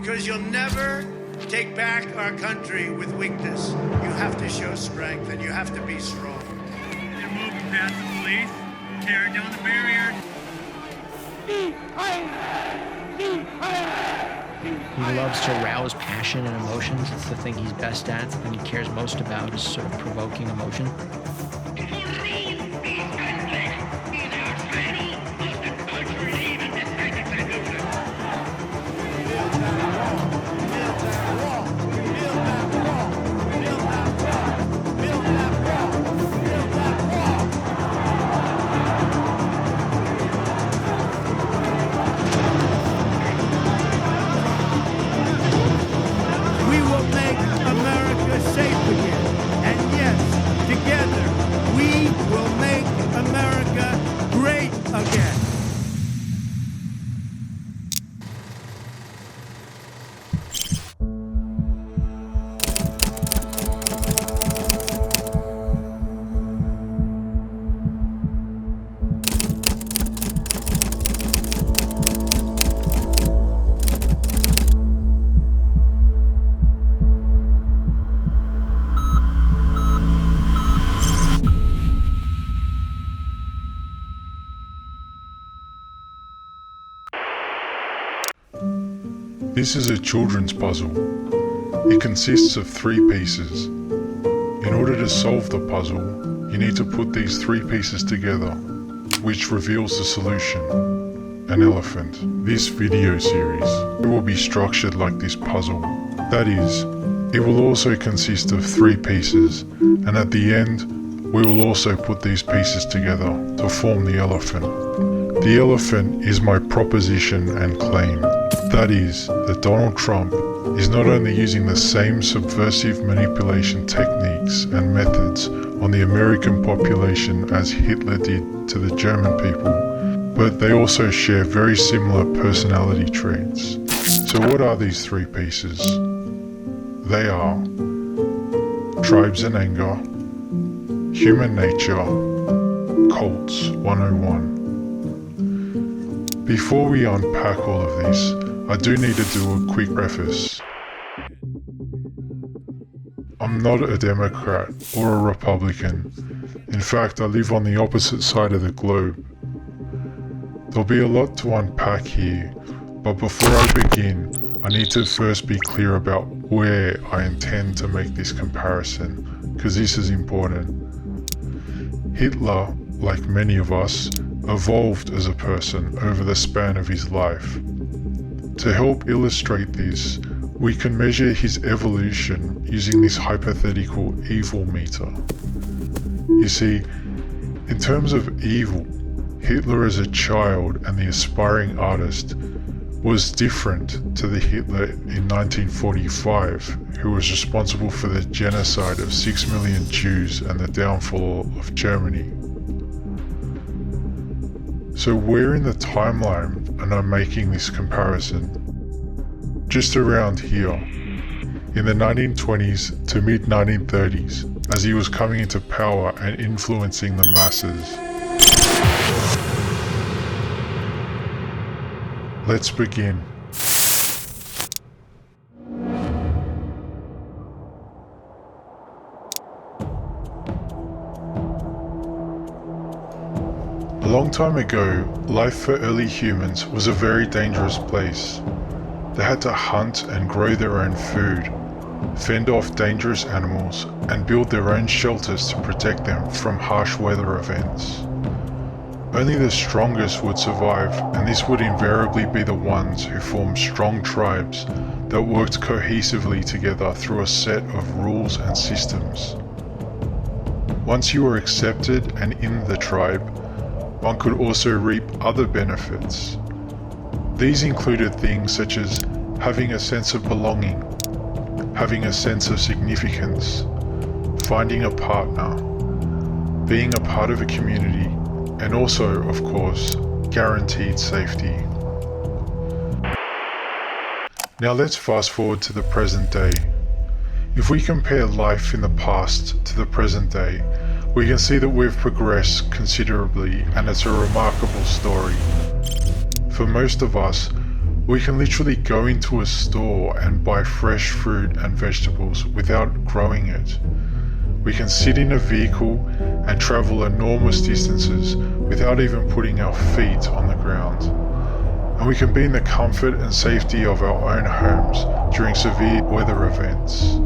because you'll never take back our country with weakness. You have to show strength, and you have to be strong. They're moving past the police, tearing down the barrier. He loves to arouse passion and emotions. It's the thing he's best at. It's the thing he cares most about is sort of provoking emotion. This is a children's puzzle. It consists of 3 pieces. In order to solve the puzzle, you need to put these 3 pieces together, which reveals the solution, an elephant. This video series will be structured like this puzzle. That is, it will also consist of 3 pieces, and at the end, we will also put these pieces together to form the elephant. The elephant is my proposition and claim. That is, that Donald Trump is not only using the same subversive manipulation techniques and methods on the American population as Hitler did to the German people, but they also share very similar personality traits. So what are these 3 pieces? They are Tribes and Anger, Human Nature, Cults 101. Before we unpack all of this, I do need to do a quick preface. I'm not a Democrat or a Republican. In fact, I live on the opposite side of the globe. There'll be a lot to unpack here, but before I begin, I need to first be clear about where I intend to make this comparison, because this is important. Hitler, like many of us, evolved as a person over the span of his life. To help illustrate this, we can measure his evolution using this hypothetical evil meter. You see, in terms of evil, Hitler as a child and the aspiring artist was different to the Hitler in 1945, who was responsible for the genocide of 6 million Jews and the downfall of Germany. So where in the timeline am I making this comparison? Just around here, in the 1920s to mid-1930s, as he was coming into power and influencing the masses. Let's begin. A long time ago, life for early humans was a very dangerous place. They had to hunt and grow their own food, fend off dangerous animals, and build their own shelters to protect them from harsh weather events. Only the strongest would survive, and this would invariably be the ones who formed strong tribes that worked cohesively together through a set of rules and systems. Once you were accepted and in the tribe, one could also reap other benefits. These included things such as having a sense of belonging, having a sense of significance, finding a partner, being a part of a community, and also, of course, guaranteed safety. Now let's fast forward to the present day. If we compare life in the past to the present day, we can see that we've progressed considerably, and it's a remarkable story. For most of us, We can literally go into a store and buy fresh fruit and vegetables without growing it. We can sit in a vehicle and travel enormous distances without even putting our feet on the ground. And we can be in the comfort and safety of our own homes during severe weather events.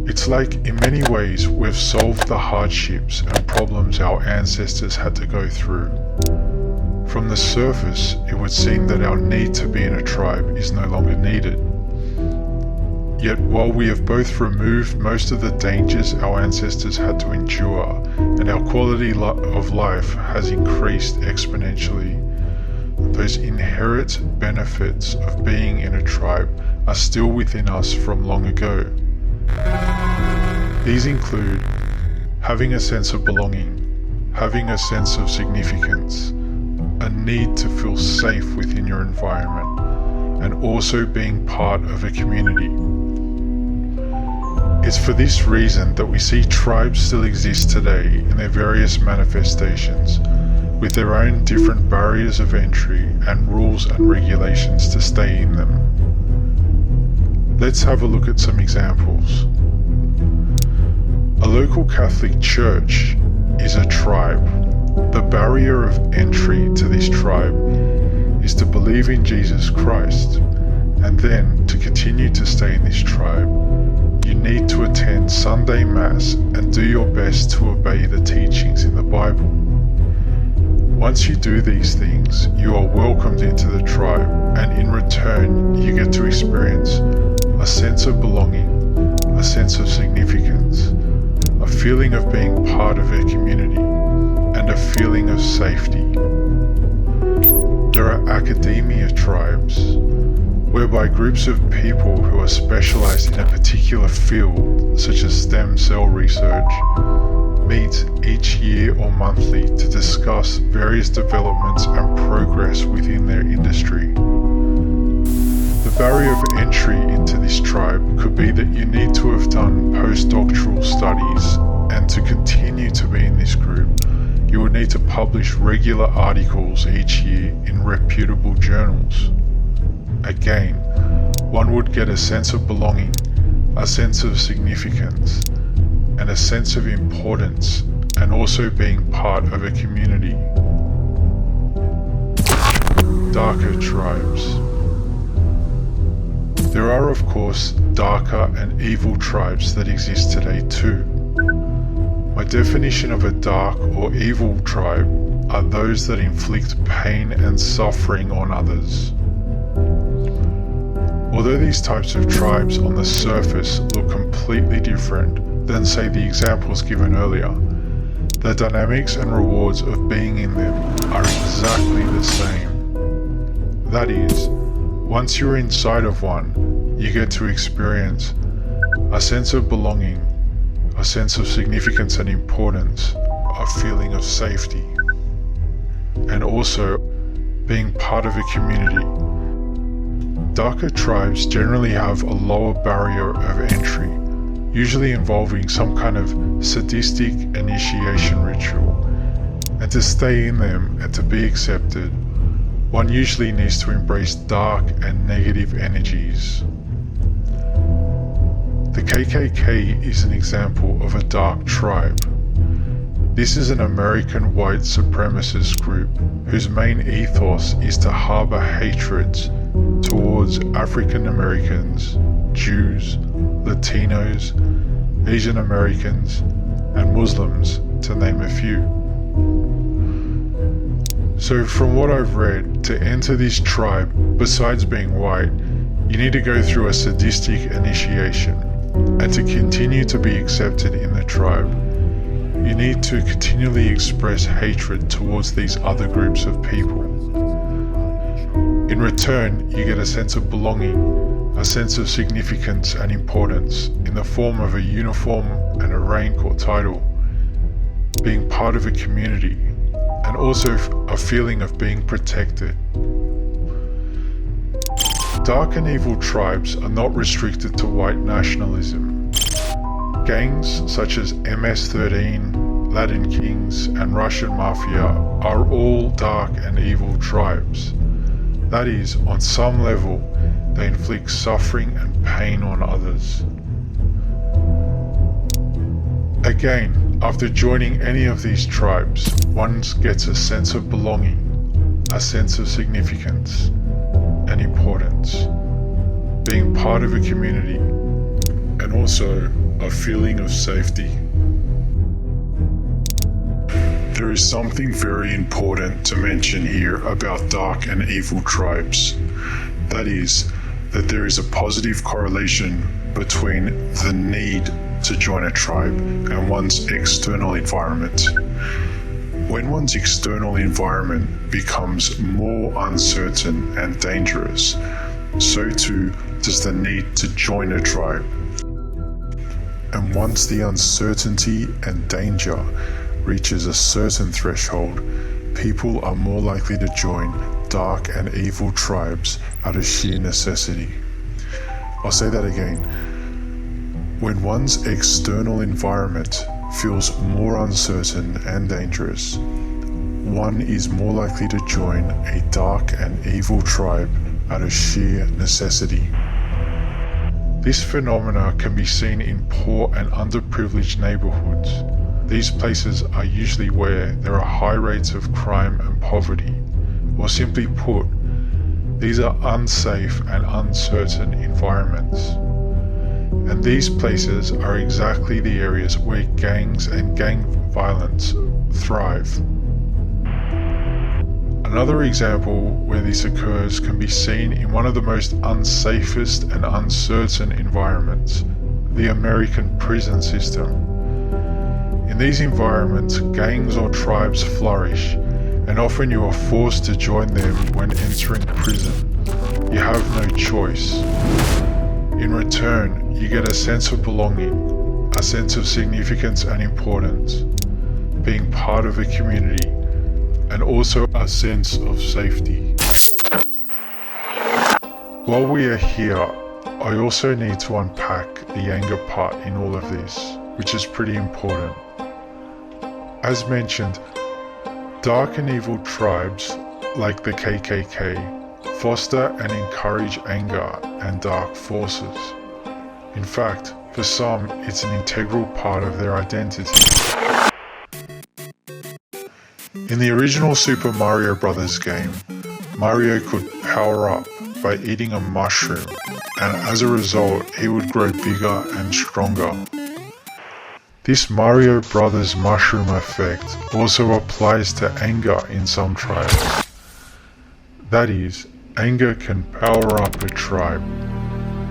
It's like, in many ways, we've solved the hardships and problems our ancestors had to go through. From the surface, it would seem that our need to be in a tribe is no longer needed. Yet while we have both removed most of the dangers our ancestors had to endure, and our quality of life has increased exponentially, those inherent benefits of being in a tribe are still within us from long ago. These include having a sense of belonging, having a sense of significance, a need to feel safe within your environment, and also being part of a community. It's for this reason that we see tribes still exist today in their various manifestations, with their own different barriers of entry and rules and regulations to stay in them. Let's have a look at some examples. A local Catholic church is a tribe. The barrier of entry to this tribe is to believe in Jesus Christ, and then to continue to stay in this tribe, you need to attend Sunday Mass and do your best to obey the teachings in the Bible. Once you do these things, you are welcomed into the tribe, and in return, you get to experience a sense of belonging, a sense of significance, a feeling of being part of a community, and a feeling of safety. There are academia tribes, whereby groups of people who are specialized in a particular field, such as stem cell research, meet each year or monthly to discuss various developments and progress within their industry. The barrier of entry into this tribe could be that you need to have done postdoctoral studies, and to continue to be in this group, you would need to publish regular articles each year in reputable journals. Again, one would get a sense of belonging, a sense of significance, and a sense of importance, and also being part of a community. Darker tribes. There are, of course, darker and evil tribes that exist today too. My definition of a dark or evil tribe are those that inflict pain and suffering on others. Although these types of tribes on the surface look completely different than, say, the examples given earlier, the dynamics and rewards of being in them are exactly the same. That is, once you're inside of one, you get to experience a sense of belonging, a sense of significance and importance, a feeling of safety, and also being part of a community. Darker tribes generally have a lower barrier of entry, usually involving some kind of sadistic initiation ritual, and to stay in them and to be accepted, one usually needs to embrace dark and negative energies. The KKK is an example of a dark tribe. This is an American white supremacist group whose main ethos is to harbor hatreds towards African Americans, Jews, Latinos, Asian Americans, and Muslims, to name a few. So from what I've read, to enter this tribe, besides being white, you need to go through a sadistic initiation, and to continue to be accepted in the tribe, you need to continually express hatred towards these other groups of people. In return, you get a sense of belonging, a sense of significance and importance in the form of a uniform and a rank or title, being part of a community, and also a feeling of being protected. Dark and evil tribes are not restricted to white nationalism. Gangs such as MS-13, Latin Kings, and Russian Mafia are all dark and evil tribes. That is, on some level, they inflict suffering and pain on others. Again, after joining any of these tribes, one gets a sense of belonging, a sense of significance and importance, being part of a community, and also a feeling of safety. There is something very important to mention here about dark and evil tribes. That is, that there is a positive correlation between the need to join a tribe and one's external environment. When one's external environment becomes more uncertain and dangerous, so too does the need to join a tribe. And once the uncertainty and danger reaches a certain threshold, people are more likely to join dark and evil tribes out of sheer necessity. I'll say that again. When one's external environment feels more uncertain and dangerous, one is more likely to join a dark and evil tribe out of sheer necessity. This phenomena can be seen in poor and underprivileged neighborhoods. These places are usually where there are high rates of crime and poverty, or simply put, these are unsafe and uncertain environments. And these places are exactly the areas where gangs and gang violence thrive. Another example where this occurs can be seen in one of the most unsafest and uncertain environments, the American prison system. In these environments, gangs or tribes flourish, and often you are forced to join them when entering prison. You have no choice. In return, you get a sense of belonging, a sense of significance and importance, being part of a community, and also a sense of safety. While we are here, I also need to unpack the anger part in all of this, which is pretty important. As mentioned, dark and evil tribes, like the KKK, foster and encourage anger and dark forces. In fact, for some, it's an integral part of their identity. In the original Super Mario Bros. Game, Mario could power up by eating a mushroom, and as a result, he would grow bigger and stronger. This Mario Brothers mushroom effect also applies to anger in some tribes. That is, anger can power up a tribe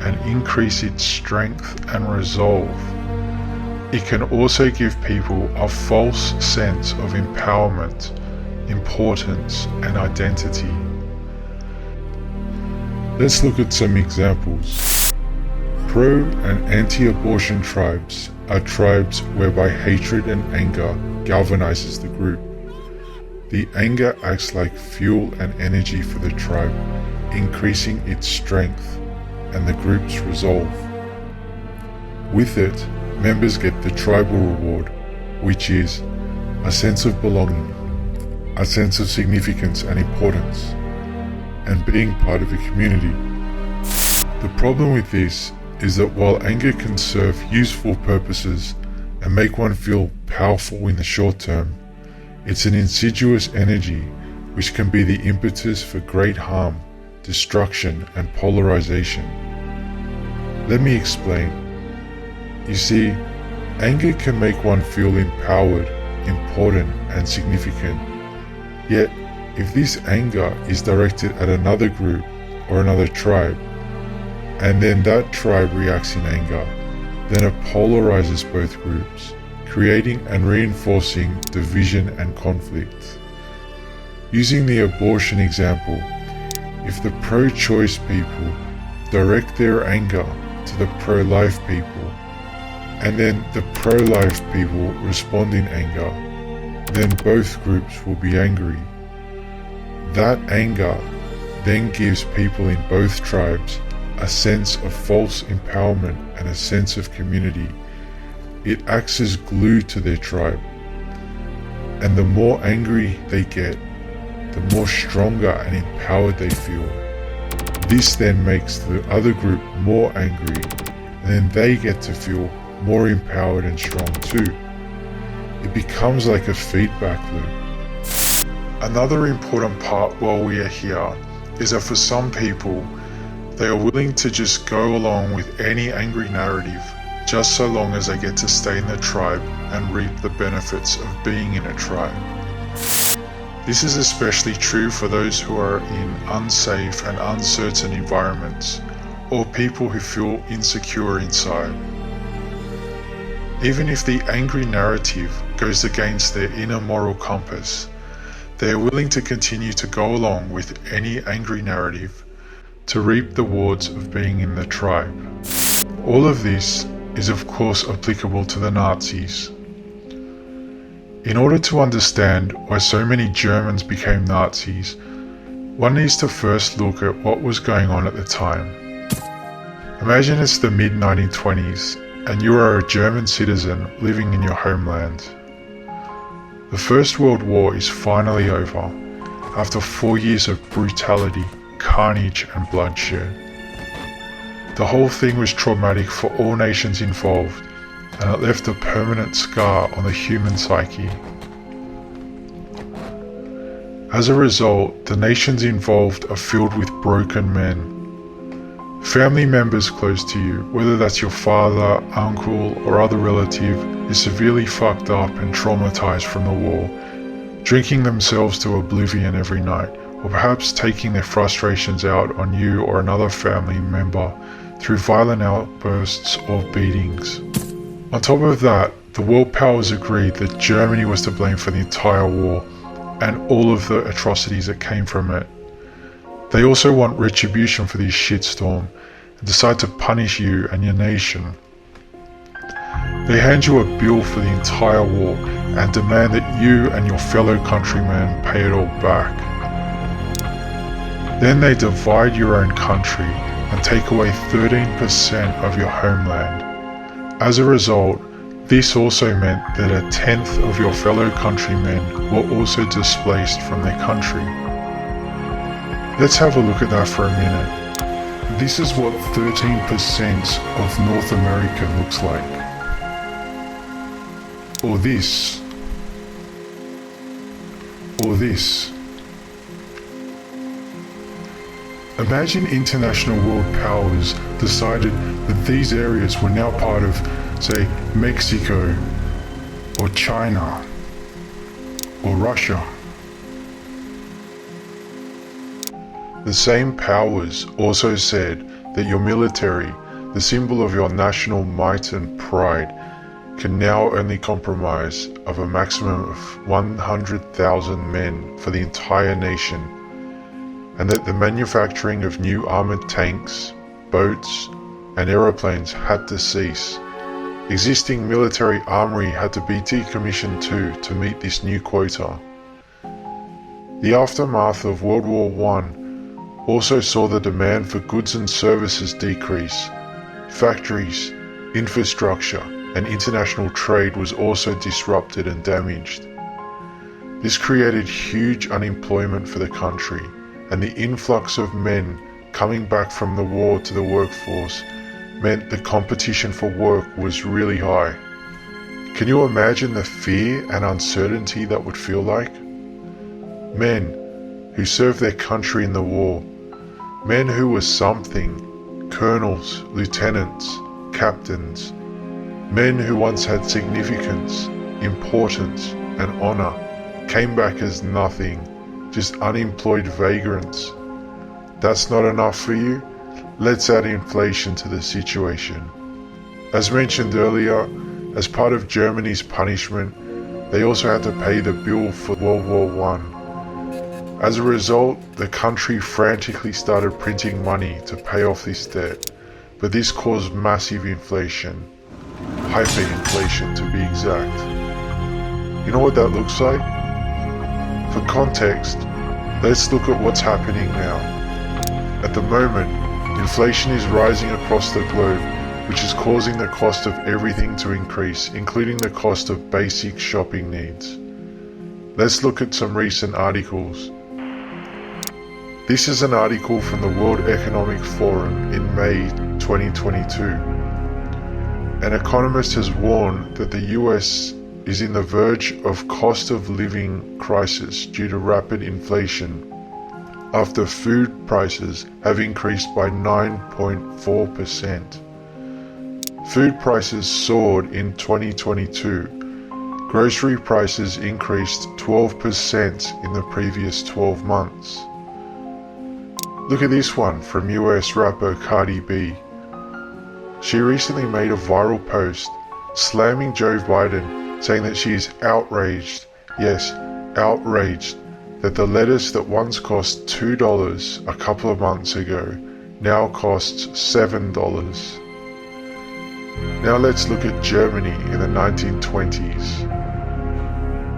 and increase its strength and resolve. It can also give people a false sense of empowerment, importance, and identity. Let's look at some examples. Pro and anti-abortion tribes are tribes whereby hatred and anger galvanizes the group. The anger acts like fuel and energy for the tribe, increasing its strength and the group's resolve. With it, members get the tribal reward, which is a sense of belonging, a sense of significance and importance, and being part of a community. The problem with this is that while anger can serve useful purposes and make one feel powerful in the short term, it's an insidious energy which can be the impetus for great harm, destruction, and polarization. Let me explain. You see, anger can make one feel empowered, important, and significant. Yet, if this anger is directed at another group or another tribe, and then that tribe reacts in anger, then it polarizes both groups, creating and reinforcing division and conflict. Using the abortion example, if the pro-choice people direct their anger to the pro-life people, and then the pro-life people respond in anger, then both groups will be angry. That anger then gives people in both tribes a sense of false empowerment and a sense of community. It acts as glue to their tribe. And the more angry they get, the more stronger and empowered they feel. This then makes the other group more angry, and then they get to feel more empowered and strong too. It becomes like a feedback loop. Another important part while we are here is that for some people, they are willing to just go along with any angry narrative just so long as they get to stay in the tribe and reap the benefits of being in a tribe. This is especially true for those who are in unsafe and uncertain environments, or people who feel insecure inside. Even if the angry narrative goes against their inner moral compass, they are willing to continue to go along with any angry narrative to reap the rewards of being in the tribe. All of this is of course applicable to the Nazis. In order to understand why so many Germans became Nazis, one needs to first look at what was going on at the time. Imagine it's the mid-1920s and you are a German citizen living in your homeland. The First World War is finally over after 4 years of brutality, carnage and bloodshed. The whole thing was traumatic for all nations involved, and it left a permanent scar on the human psyche. As a result, the nations involved are filled with broken men. Family members close to you, whether that's your father, uncle, or other relative, is severely fucked up and traumatized from the war, drinking themselves to oblivion every night, or perhaps taking their frustrations out on you or another family member through violent outbursts or beatings. On top of that, the world powers agreed that Germany was to blame for the entire war and all of the atrocities that came from it. They also want retribution for this shitstorm and decide to punish you and your nation. They hand you a bill for the entire war and demand that you and your fellow countrymen pay it all back. Then they divide your own country and take away 13% of your homeland. As a result, this also meant that 1/10 of your fellow countrymen were also displaced from their country. Let's have a look at that for a minute. This is what 13% of North America looks like. Or this. Or this. Imagine international world powers decided that these areas were now part of, say, Mexico, or China, or Russia. The same powers also said that your military, the symbol of your national might and pride, can now only comprise of a maximum of 100,000 men for the entire nation, and that the manufacturing of new armored tanks, boats, and aeroplanes had to cease. Existing military armory had to be decommissioned too to meet this new quota. The aftermath of World War I also saw the demand for goods and services decrease. Factories, infrastructure, and international trade was also disrupted and damaged. This created huge unemployment for the country, and the influx of men coming back from the war to the workforce meant the competition for work was really high. Can you imagine the fear and uncertainty that would feel like? Men who served their country in the war, men who were something, colonels, lieutenants, captains, men who once had significance, importance, and honor, came back as nothing, just unemployed vagrants. That's not enough for you? Let's add inflation to the situation. As mentioned earlier, as part of Germany's punishment, they also had to pay the bill for World War I. As a result, the country frantically started printing money to pay off this debt, but this caused massive inflation. Hyperinflation to be exact. You know what that looks like? For context, let's look at what's happening now. At the moment, inflation is rising across the globe, which is causing the cost of everything to increase, including the cost of basic shopping needs. Let's look at some recent articles. This is an article from the World Economic Forum in May 2022. An economist has warned that the US is in the verge of cost of living crisis due to rapid inflation after food prices have increased by 9.4%. Food prices soared in 2022. Grocery prices increased 12% in the previous 12 months. Look at this one from US rapper Cardi B. She recently made a viral post slamming Joe Biden, saying that she is outraged, yes, outraged, that the lettuce that once cost $2 a couple of months ago now costs $7. Now let's look at Germany in the 1920s.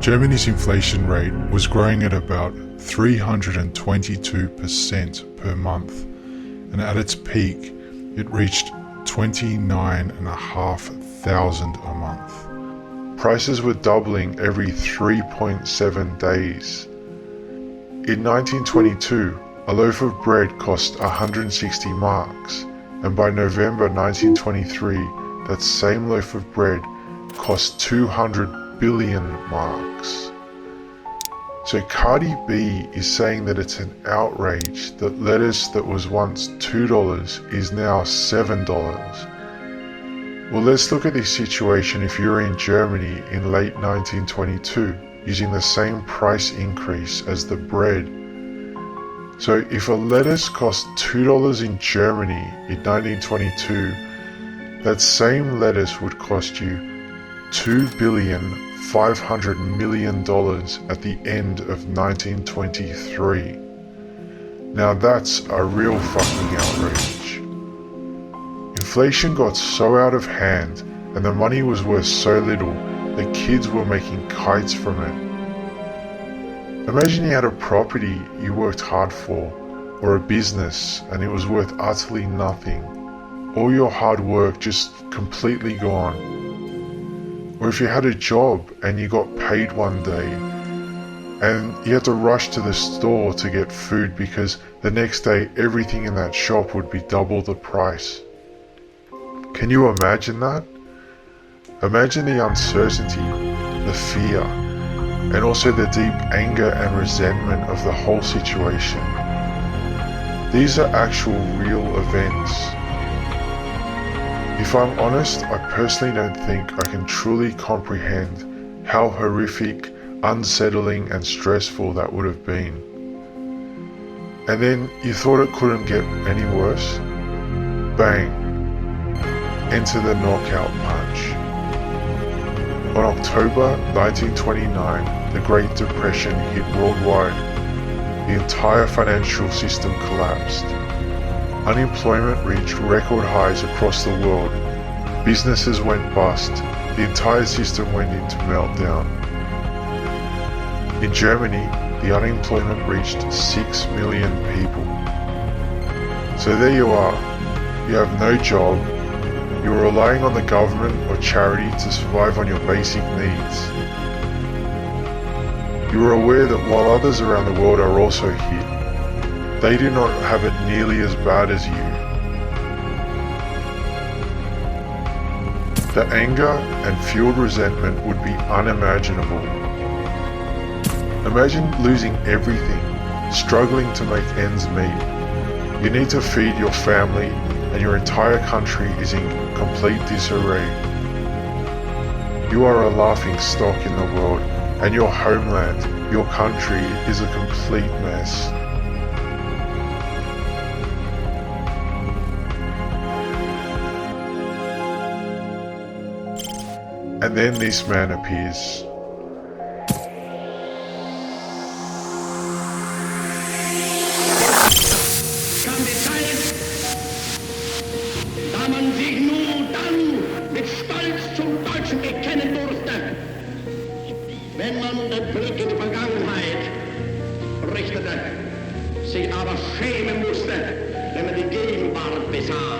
Germany's inflation rate was growing at about 322% per month, and at its peak, it reached 29,500 a month. Prices were doubling every 3.7 days. In 1922, a loaf of bread cost 160 marks, and by November 1923, that same loaf of bread cost 200 billion marks. So Cardi B is saying that it's an outrage that lettuce that was once $2 is now $7. Well, let's look at this situation if you're in Germany in late 1922, using the same price increase as the bread. So if a lettuce cost $2 in Germany in 1922, that same lettuce would cost you $2,500,000,000 at the end of 1923. Now that's a real fucking outrage. Inflation got so out of hand and the money was worth so little that kids were making kites from it. Imagine you had a property you worked hard for, or a business, and it was worth utterly nothing. All your hard work just completely gone. Or if you had a job and you got paid one day and you had to rush to the store to get food because the next day everything in that shop would be double the price. Can you imagine that? Imagine the uncertainty, the fear, and also the deep anger and resentment of the whole situation. These are actual real events. If I'm honest, I personally don't think I can truly comprehend how horrific, unsettling and stressful that would have been. And then you thought it couldn't get any worse? Bang! Enter the knockout punch. On October 1929, the Great Depression hit worldwide. The entire financial system collapsed. Unemployment reached record highs across the world. Businesses went bust. The entire system went into meltdown. In Germany, the unemployment reached 6 million people. So there you are. You have no job. You are relying on the government or charity to survive on your basic needs. You are aware that while others around the world are also hit, they do not have it nearly as bad as you. The anger and fueled resentment would be unimaginable. Imagine losing everything, struggling to make ends meet. You need to feed your family and your entire country is in complete disarray. You are a laughing stock in the world, and your homeland, your country, is a complete mess. And then this man appears. Kam die Zeit, da man sich nur dann mit Stolz zum Deutschen bekennen durfte, wenn man den Blick in die Vergangenheit richtete, sich aber schämen musste, wenn man die Gegenwart besah.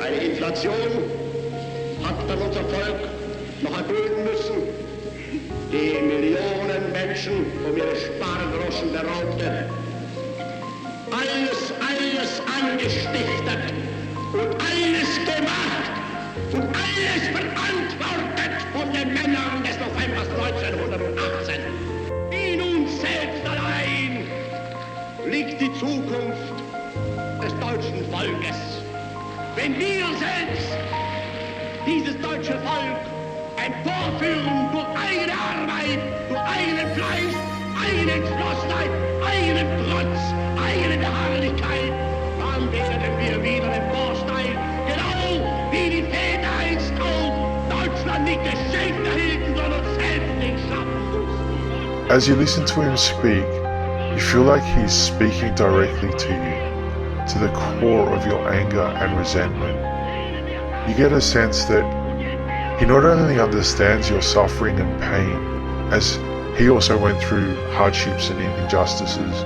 Eine Inflation hat dann unser Volk noch erdulden müssen, die Millionen Menschen um ihre Spargroschen beraubte. alles angestiftet und alles gemacht und alles verantwortet von den Männern des Novembers 1918. In uns selbst allein liegt die Zukunft des deutschen Volkes. Wenn wir selbst dieses deutsche Volk emporführen durch eigene Arbeit, durch eigenen Fleiß, eigene Entschlossenheit, eigenen Trotz, eigene Beharrlichkeit, dann werden wir wieder emporsteigen, genau wie die Väter einst auch Deutschland nicht geschenkt erhielten, sondern selbst nicht schaffen mussten. As you listen to him speak, you feel like he's speaking directly to you, to the core of your anger and resentment. You get a sense that he not only understands your suffering and pain, as he also went through hardships and injustices,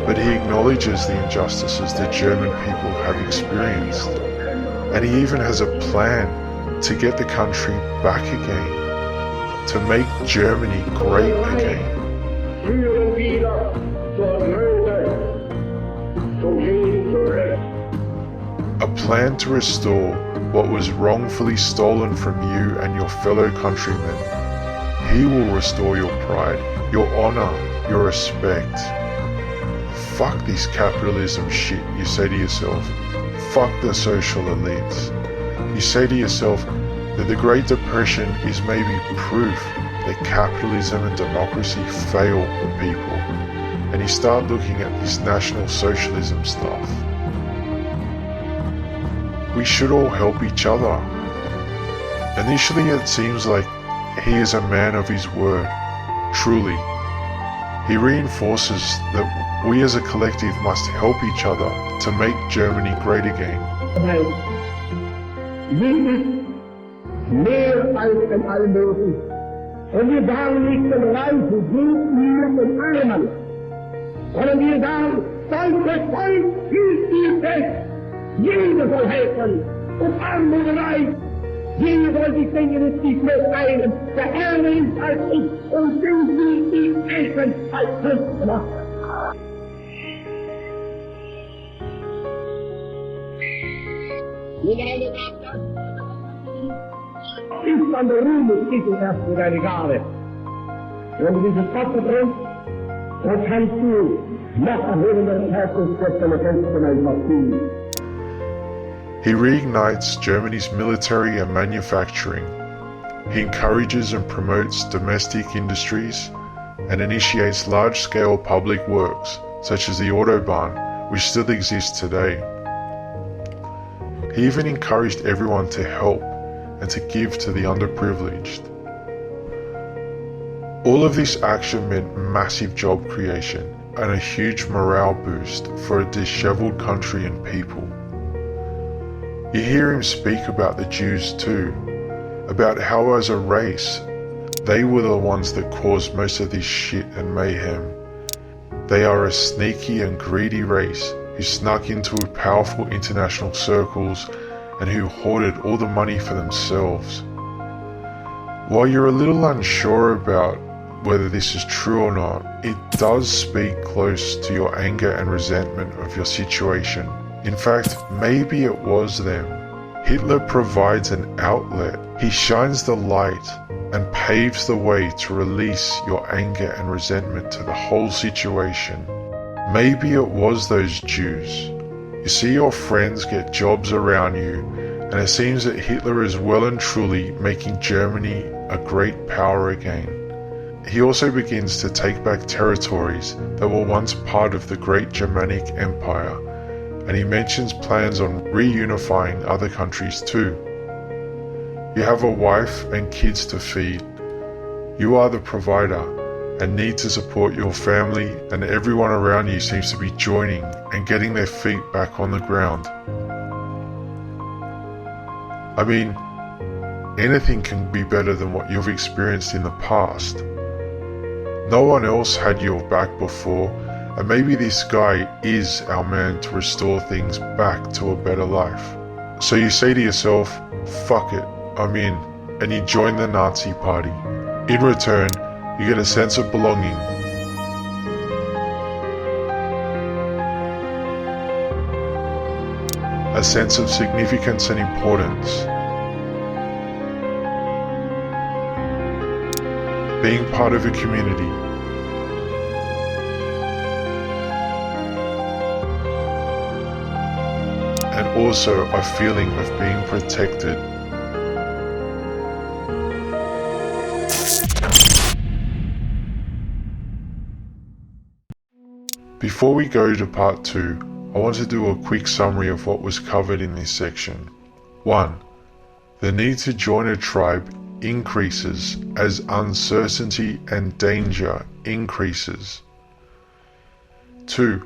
but he acknowledges the injustices that German people have experienced. And he even has a plan to get the country back again, to make Germany great again. Führen wieder zur Würde, zum Leben zurück. A plan to restore what was wrongfully stolen from you and your fellow countrymen. He will restore your pride, your honor, your respect. Fuck this capitalism shit, you say to yourself. Fuck the social elites. You say to yourself that the Great Depression is maybe proof that capitalism and democracy fail the people. And you start looking at this National Socialism stuff. We should all help each other. Initially it seems like he is a man of his word, truly. He reinforces that we as a collective must help each other to make Germany great again. Mehr als den Allmöglichen. Und wir sagen nicht den Reichen, Guten und Armen, sondern wir sagen, deutsches Volk ist die Welt. Jeder soll helfen, und arm und reich. Jeder soll sich denken, es nicht mehr einen. Der Herr ist als ich, und du willst die Eltern als Christen. Ist an der Ruhmestitel erst für deine Gabe. Wenn du dieses Wasser trinkst, dann kannst du noch erhöhenden Herzensgöttern etwas tun. He reignites Germany's military and manufacturing. He encourages and promotes domestic industries and initiates large-scale public works, such as the Autobahn, which still exists today. He even encouraged everyone to help and to give to the underprivileged. All of this action meant massive job creation and a huge morale boost for a disheveled country and people. You hear him speak about the Jews too, about how as a race, they were the ones that caused most of this shit and mayhem. They are a sneaky and greedy race who snuck into powerful international circles and who hoarded all the money for themselves. While you're a little unsure about whether this is true or not, it does speak close to your anger and resentment of your situation. In fact, maybe it was them. Hitler provides an outlet. He shines the light and paves the way to release your anger and resentment to the whole situation. Maybe it was those Jews. You see your friends get jobs around you, and it seems that Hitler is well and truly making Germany a great power again. He also begins to take back territories that were once part of the great Germanic Empire, and he mentions plans on reunifying other countries too. You have a wife and kids to feed. You are the provider and need to support your family, and everyone around you seems to be joining and getting their feet back on the ground. I mean, anything can be better than what you've experienced in the past. No one else had your back before, and maybe this guy is our man to restore things back to a better life. So you say to yourself, fuck it, I'm in, and you join the Nazi party. In return, you get a sense of belonging. a sense of significance and importance. Being part of a community. And also a feeling of being protected. Before we go to part 2, I want to do a quick summary of what was covered in this section. 1. The need to join a tribe increases as uncertainty and danger increases. 2.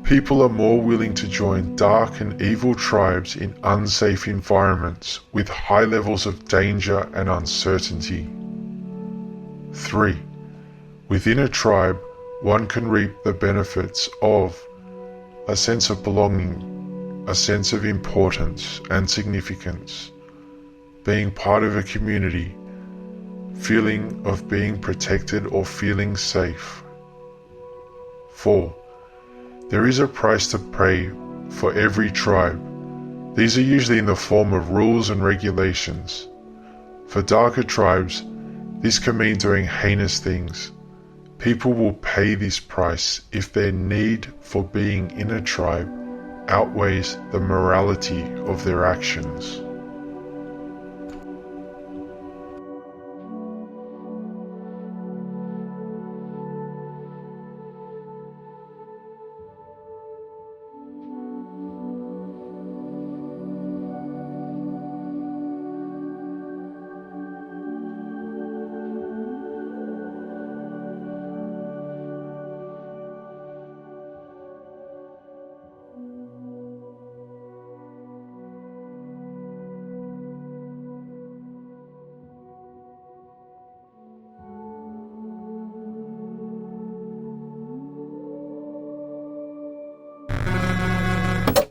People are more willing to join dark and evil tribes in unsafe environments with high levels of danger and uncertainty. 3. Within a tribe, one can reap the benefits of a sense of belonging, a sense of importance and significance, being part of a community, feeling of being protected or feeling safe. 4. There is a price to pay for every tribe. These are usually in the form of rules and regulations. For darker tribes, this can mean doing heinous things. People will pay this price if their need for being in a tribe outweighs the morality of their actions.